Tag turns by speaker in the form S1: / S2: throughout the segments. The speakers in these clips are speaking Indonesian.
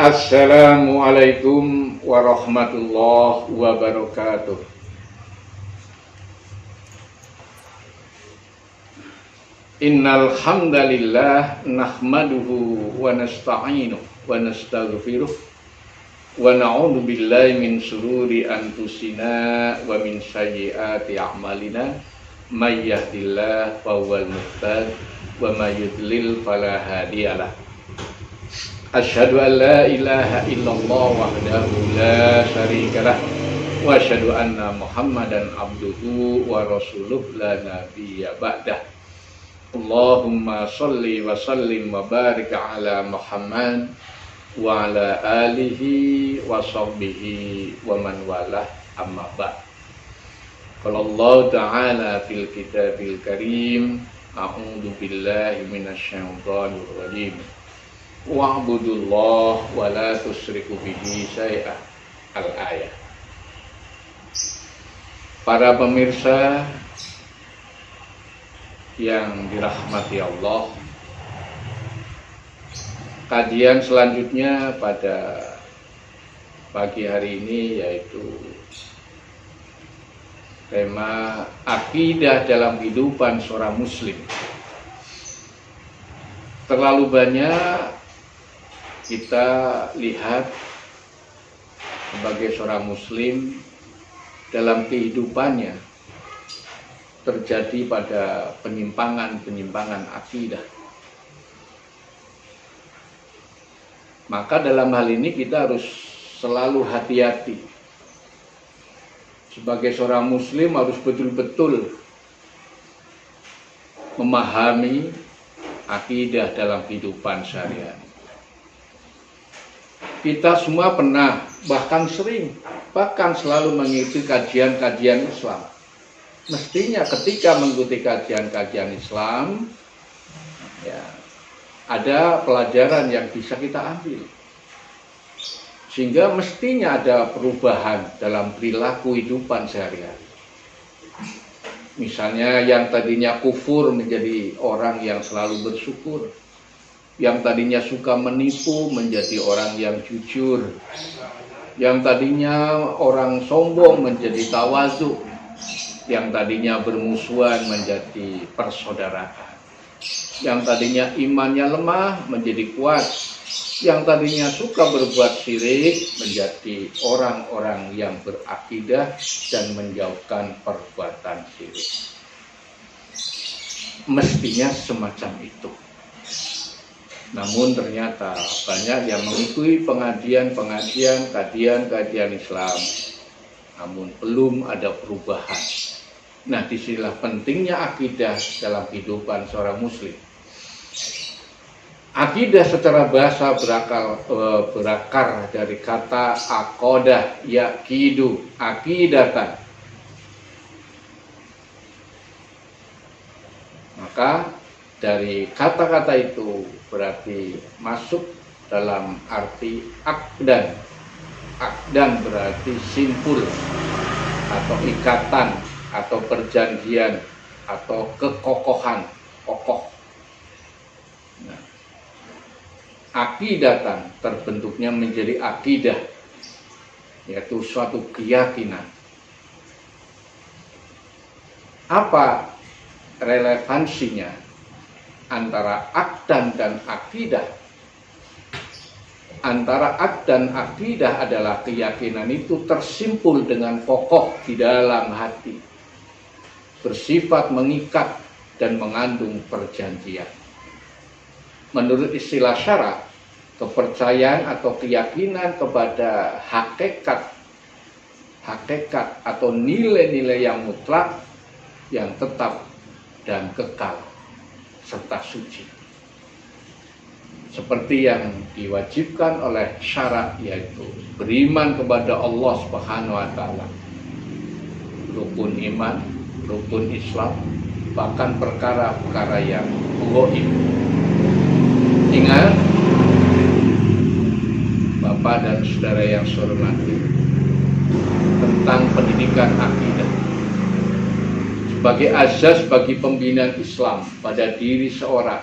S1: Assalamualaikum warahmatullahi wabarakatuh. Innal hamdalillah nahmaduhu wa nasta'inuhu wa nastaghfiruh wa na'udzu billahi min shururi anfusina wa min sayyiati a'malina may yahdihillahu fahuwal muhtadi wa may yudlil fala hadiyalah. Asyhadu an la ilaha illallah wahdahu la syarikalah wa asyhadu anna Muhammadan abduhu wa rasuluh la nabiyya ba'dah. Allahumma sholli wa sallim wa barik ala Muhammad wa ala alihi wa sahbihi wa man walah, amma ba'd. Qala Allah ta'ala fil kitabil karim, a'udzu billahi minasy syaithanir rajim. Wa'budullah wa la tusyriku bihi syai'an. Al-ayah. Para pemirsa yang dirahmati Allah, kajian selanjutnya pada pagi hari ini yaitu tema akidah dalam kehidupan seorang muslim. Terlalu banyak kita lihat sebagai seorang muslim dalam kehidupannya terjadi pada penyimpangan akidah. Maka dalam hal ini kita harus selalu hati-hati. Sebagai seorang muslim harus betul-betul memahami akidah dalam kehidupan sehari-hari. Kita semua pernah, bahkan sering, bahkan selalu mengikuti kajian-kajian Islam. Mestinya ketika mengikuti kajian-kajian Islam, ya, ada pelajaran yang bisa kita ambil. Sehingga mestinya ada perubahan dalam perilaku kehidupan sehari-hari. Misalnya yang tadinya kufur menjadi orang yang selalu bersyukur. Yang tadinya suka menipu menjadi orang yang jujur. Yang tadinya orang sombong menjadi tawadhu. Yang tadinya bermusuhan menjadi persaudaraan. Yang tadinya imannya lemah menjadi kuat. Yang tadinya suka berbuat syirik menjadi orang-orang yang berakidah dan menjauhkan perbuatan syirik. Mestinya semacam itu. Namun ternyata banyak yang mengikuti pengajian-pengajian, kajian-kajian Islam, namun belum ada perubahan. Nah, disinilah pentingnya akidah dalam kehidupan seorang muslim. Akidah secara bahasa berakar dari kata aqadah, yaqidu, aqidatan. Maka dari kata-kata itu berarti masuk dalam arti akdan. Akdan berarti simpul atau ikatan atau perjanjian atau kekokohan, kokoh. Nah, akidatan terbentuknya menjadi akidah, yaitu suatu keyakinan. Apa relevansinya antara akdan dan akidah? Antara akd dan akidah adalah keyakinan itu tersimpul dengan kokoh di dalam hati, bersifat mengikat dan mengandung perjanjian. Menurut istilah syara, kepercayaan atau keyakinan kepada hakikat atau nilai-nilai yang mutlak, yang tetap dan kekal serta suci, seperti yang diwajibkan oleh syarat, yaitu beriman kepada Allah Subhanahu wa taala, rukun iman, rukun Islam, bahkan perkara-perkara yang gaib. Ingat, Bapak dan saudara yang saya hormati, tentang pendidikan akidah sebagai asas bagi pembinaan Islam pada diri seorang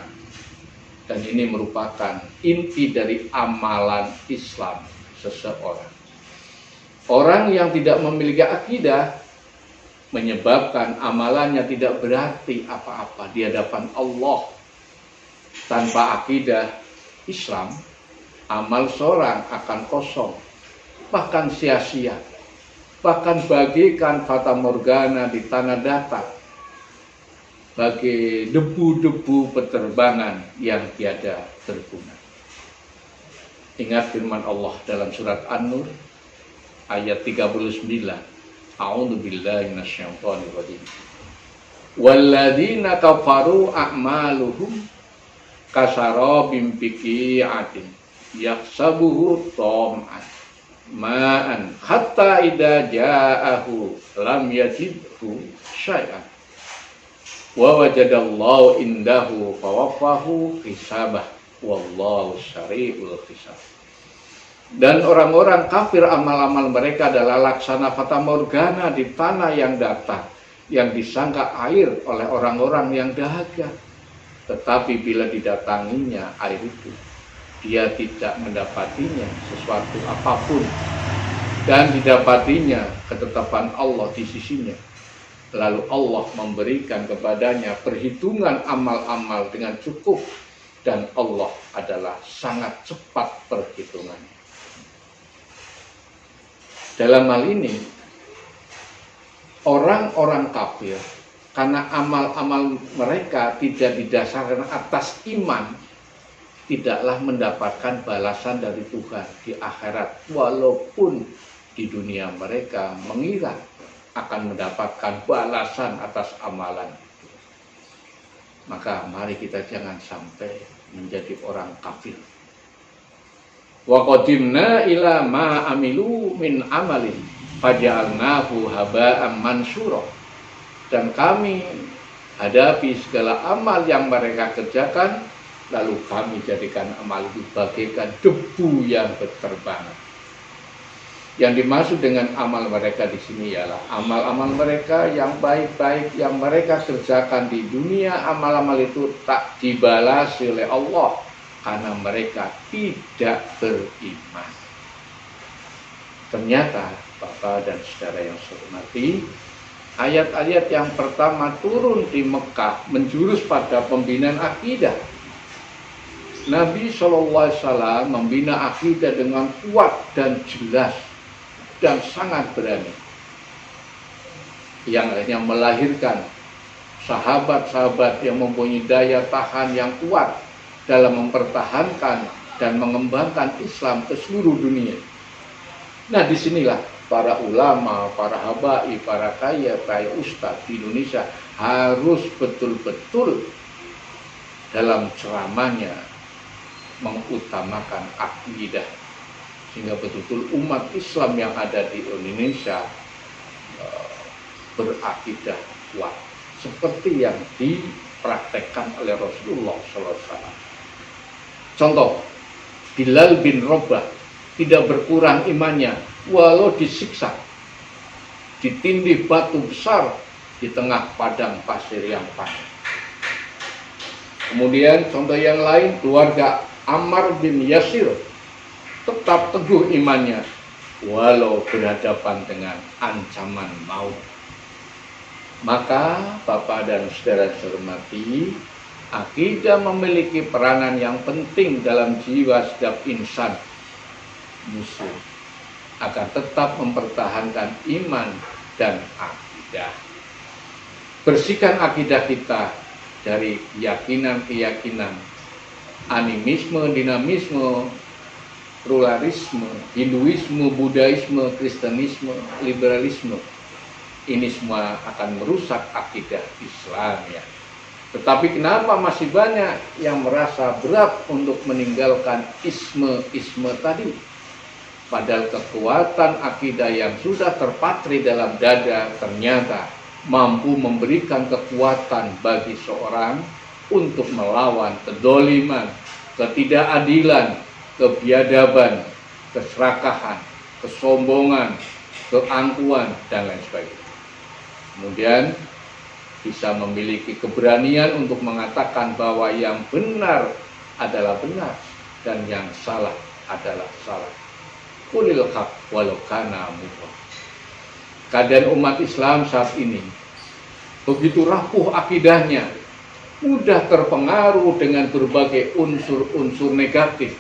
S1: Dan ini merupakan inti dari amalan Islam seseorang. Orang yang tidak memiliki akidah menyebabkan amalannya tidak berarti apa-apa di hadapan Allah. Tanpa akidah Islam, amal seorang akan kosong, bahkan sia-sia, bahkan bagaikan fata morgana di tanah datar, bagai debu-debu peterbangan yang tiada berguna. Ingat firman Allah dalam surat An-Nur ayat 39. A'udzubillahi minasyaitonir rajim. Walladzina kafaru a'maluhum kasarabim biqi'atin yahsabuhu dham'an ma'an hatta idza ja'ahu lam yajidhu syai'an wa wajadallahu indahu fawaffahu hisabah wallahu syari'ul hisab. Dan orang-orang kafir amal-amal mereka adalah laksana fata morgana di tanah yang datar, yang disangka air oleh orang-orang yang dahaga. Tetapi bila didatanginya air itu, dia tidak mendapatinya sesuatu apapun, dan didapatinya ketetapan Allah di sisinya. Lalu Allah memberikan kepadanya perhitungan amal-amal dengan cukup, dan Allah adalah sangat cepat perhitungannya. Dalam hal ini, orang-orang kafir, karena amal-amal mereka tidak didasarkan atas iman, tidaklah mendapatkan balasan dari Tuhan di akhirat, walaupun di dunia mereka mengira akan mendapatkan balasan atas amalan. Maka mari kita jangan sampai menjadi orang kafir. Wa qadimna ila ma amilu min amalin faja'alnahu haba'an mansura. Dan kami hadapi segala amal yang mereka kerjakan, lalu kami jadikan amal itu bagaikan debu yang berterbangan. Yang dimaksud dengan amal mereka di sini ialah amal-amal mereka yang baik-baik yang mereka kerjakan di dunia. Amal-amal itu tak dibalasi oleh Allah karena mereka tidak beriman. Ternyata Bapak dan saudara yang saya hormati, ayat-ayat yang pertama turun di Mekah menjurus pada pembinaan akidah. Nabi SAW membina akidah dengan kuat dan jelas dan sangat berani, yang akhirnya melahirkan sahabat-sahabat yang mempunyai daya tahan yang kuat dalam mempertahankan dan mengembangkan Islam ke seluruh dunia. Nah, disinilah para ulama, para habai, para kaya ustadz di Indonesia harus betul-betul dalam ceramahnya mengutamakan akidah, sehingga betul-betul umat Islam yang ada di Indonesia berakidah kuat seperti yang dipraktekkan oleh Rasulullah SAW. Contoh, Bilal bin Rabah tidak berkurang imannya walau disiksa, ditindih batu besar di tengah padang pasir yang panas. Kemudian contoh yang lain, keluarga Ammar bin Yasir tetap teguh imannya walau berhadapan dengan ancaman maut. Maka Bapak dan saudara hormati, akidah memiliki peranan yang penting dalam jiwa setiap insan muslim agar tetap mempertahankan iman dan akidah. Bersihkan akidah kita dari keyakinan-keyakinan animisme, dinamisme, pluralisme, Hinduisme, Buddhaisme, Kristenisme, liberalisme. Ini semua akan merusak akidah Islam ya. Tetapi kenapa masih banyak yang merasa berat untuk meninggalkan isme tadi? Padahal kekuatan akidah yang sudah terpatri dalam dada ternyata mampu memberikan kekuatan bagi seorang untuk melawan kedoliman, ketidakadilan, kebiadaban, keserakahan, kesombongan, keangkuhan, dan lain sebagainya. Kemudian bisa memiliki keberanian untuk mengatakan bahwa yang benar adalah benar dan yang salah adalah salah. Qulil haq walau kana murra. Keadaan umat Islam saat ini begitu rapuh akidahnya, mudah terpengaruh dengan berbagai unsur-unsur negatif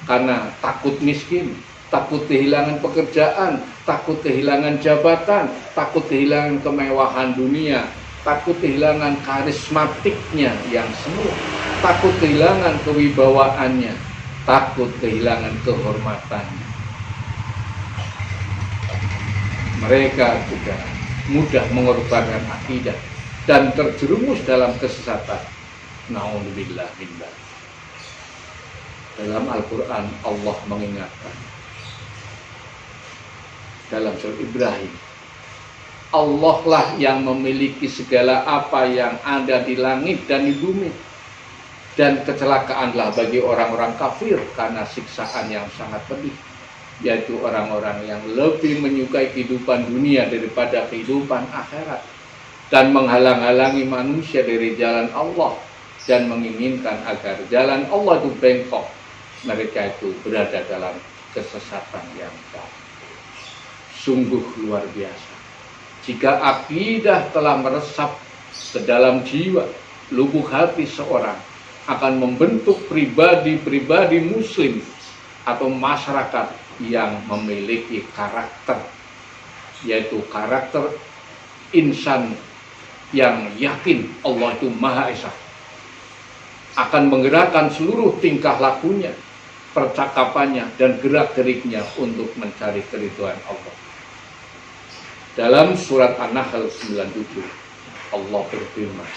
S1: karena takut miskin, takut kehilangan pekerjaan, takut kehilangan jabatan, takut kehilangan kemewahan dunia, takut kehilangan karismatiknya yang semu, takut kehilangan kewibawaannya, takut kehilangan kehormatannya. Mereka juga mudah mengorbankan akidah dan terjerumus dalam kesesatan. Na'udzubillah min dzalik. Dalam Al-Quran Allah mengingatkan dalam surah Ibrahim, Allah lah yang memiliki segala apa yang ada di langit dan di bumi, dan kecelakaanlah bagi orang-orang kafir karena siksaan yang sangat pedih, yaitu orang-orang yang lebih menyukai kehidupan dunia daripada kehidupan akhirat dan menghalang-halangi manusia dari jalan Allah dan menginginkan agar jalan Allah itu bengkok. Mereka itu berada dalam kesesatan yang dalam. Sungguh luar biasa. Jika akidah telah meresap ke dalam jiwa, lubuk hati seorang, akan membentuk pribadi-pribadi muslim atau masyarakat yang memiliki karakter, yaitu karakter insan yang yakin Allah itu Maha Esa, akan menggerakkan seluruh tingkah lakunya, percakapannya, dan gerak-geriknya untuk mencari keridhaan Allah. Dalam surat An-Nahl 97, Allah berfirman,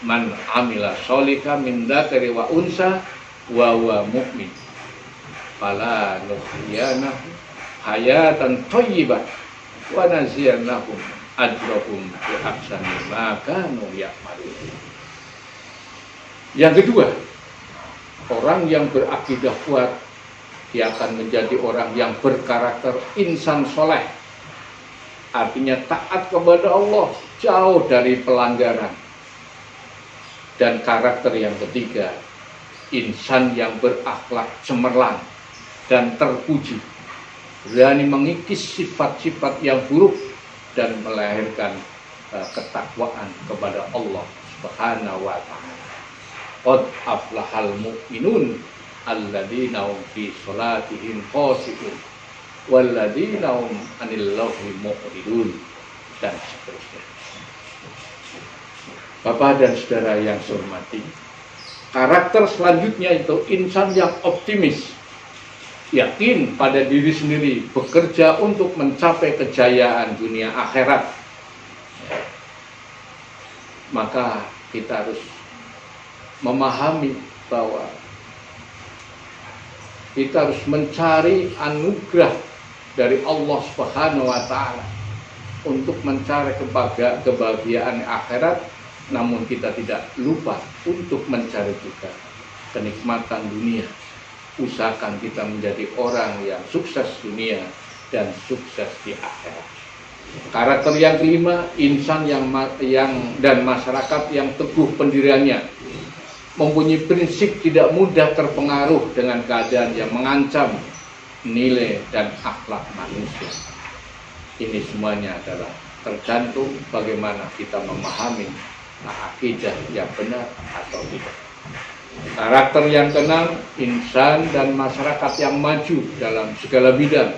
S1: "Man amila sholihan min dzakari wa unsa wa huwa mu'min, fala nuhyiyanahu hayatan thayyibah wa naziyannahum ajrahum bi ahsani ma kanu ya'malun." Yang kedua, orang yang berakidah kuat, dia akan menjadi orang yang berkarakter insan soleh. Artinya taat kepada Allah, jauh dari pelanggaran. Dan karakter yang ketiga, insan yang berakhlak cemerlang dan terpuji, berani mengikis sifat-sifat yang buruk dan melahirkan ketakwaan kepada Allah Subhanahu wa ta'ala. Qad aflahal mu'minun alladzina hum fi sholatihim khashi'un walladzina hum 'anil lagwi mu'ridun, dan seterusnya. Bapak dan saudara yang saya hormati, karakter selanjutnya itu insan yang optimis, yakin pada diri sendiri, bekerja untuk mencapai kejayaan dunia akhirat. Maka kita harus memahami bahwa kita harus mencari anugerah dari Allah Subhanahu wa ta'ala untuk mencari kebahagiaan akhirat, namun kita tidak lupa untuk mencari juga kenikmatan dunia. Usahakan kita menjadi orang yang sukses dunia dan sukses di akhirat. Karakter yang kelima, insan yang dan masyarakat yang teguh pendiriannya, mempunyai prinsip tidak mudah terpengaruh dengan keadaan yang mengancam nilai dan akhlak manusia. Ini semuanya adalah tergantung bagaimana kita memahami akidah yang benar atau tidak. Karakter yang keenam, insan dan masyarakat yang maju dalam segala bidang.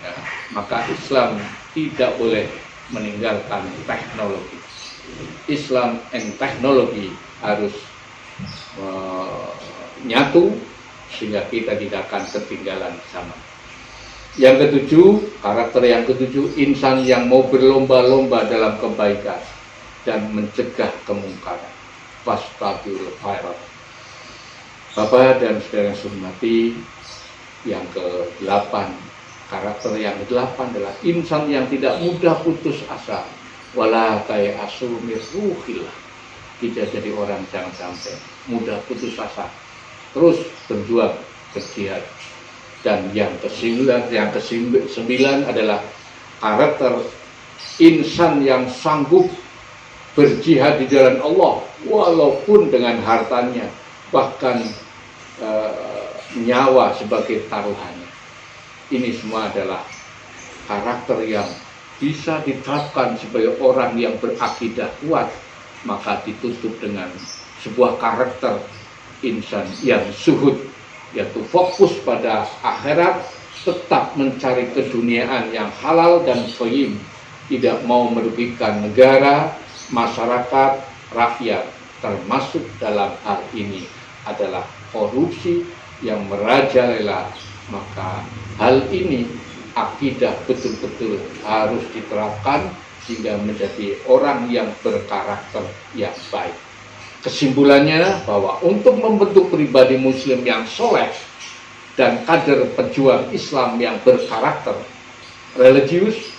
S1: Ya, maka Islam tidak boleh meninggalkan teknologi. Islam and teknologi harus nyatu sehingga kita tidak akan ketinggalan sama. Yang ketujuh, karakter yang ketujuh, insan yang mau berlomba-lomba dalam kebaikan dan mencegah kemungkaran. Fastabiqul khairat. Bapak dan saudara yang saya hormati, yang ke-8, karakter yang ke-8 adalah insan yang tidak mudah putus asa, wala ta'asu min ruhillah. Kita jadi orang jangan sampai mudah putus asa, terus berjuang, berjihad. Dan yang ke-9 adalah karakter insan yang sanggup berjihad di jalan Allah walaupun dengan hartanya, bahkan nyawa sebagai taruhannya. Ini semua adalah karakter yang bisa diterapkan sebagai orang yang berakidah kuat, maka ditutup dengan sebuah karakter insan yang zuhud, yaitu fokus pada akhirat, tetap mencari keduniaan yang halal dan thayyib, tidak mau merugikan negara, masyarakat, rakyat, termasuk dalam hal ini adalah korupsi yang merajalela. Maka hal ini akidah betul-betul harus diterapkan sehingga menjadi orang yang berkarakter yang baik. Kesimpulannya bahwa untuk membentuk pribadi muslim yang soleh dan kader pejuang Islam yang berkarakter religius,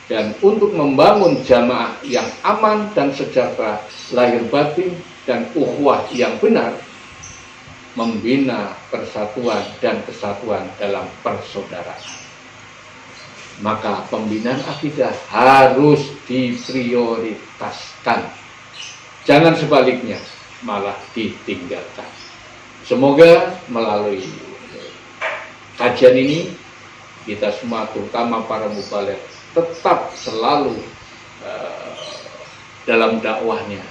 S1: dan untuk membangun jamaah yang aman dan sejahtera lahir batin dan ukhuwah yang benar, membina persatuan dan kesatuan dalam persaudaraan, maka pembinaan akidah harus diprioritaskan. Jangan sebaliknya, malah ditinggalkan. Semoga melalui kajian ini, kita semua terutama para mubaligh tetap selalu dalam dakwahnya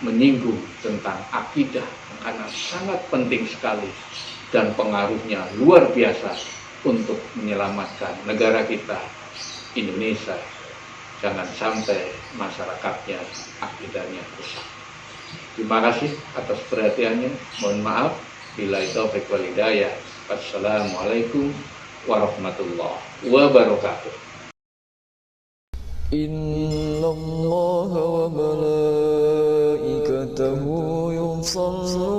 S1: menyinggung tentang akidah, karena sangat penting sekali dan pengaruhnya luar biasa untuk menyelamatkan negara kita, Indonesia. Jangan sampai masyarakatnya akidahnya rusak. Terima kasih atas perhatiannya. Mohon maaf. Billahi taufiq wal hidayah. Assalamualaikum warahmatullahi wabarakatuh.
S2: Inna Allah wa malaikatahu yusalluna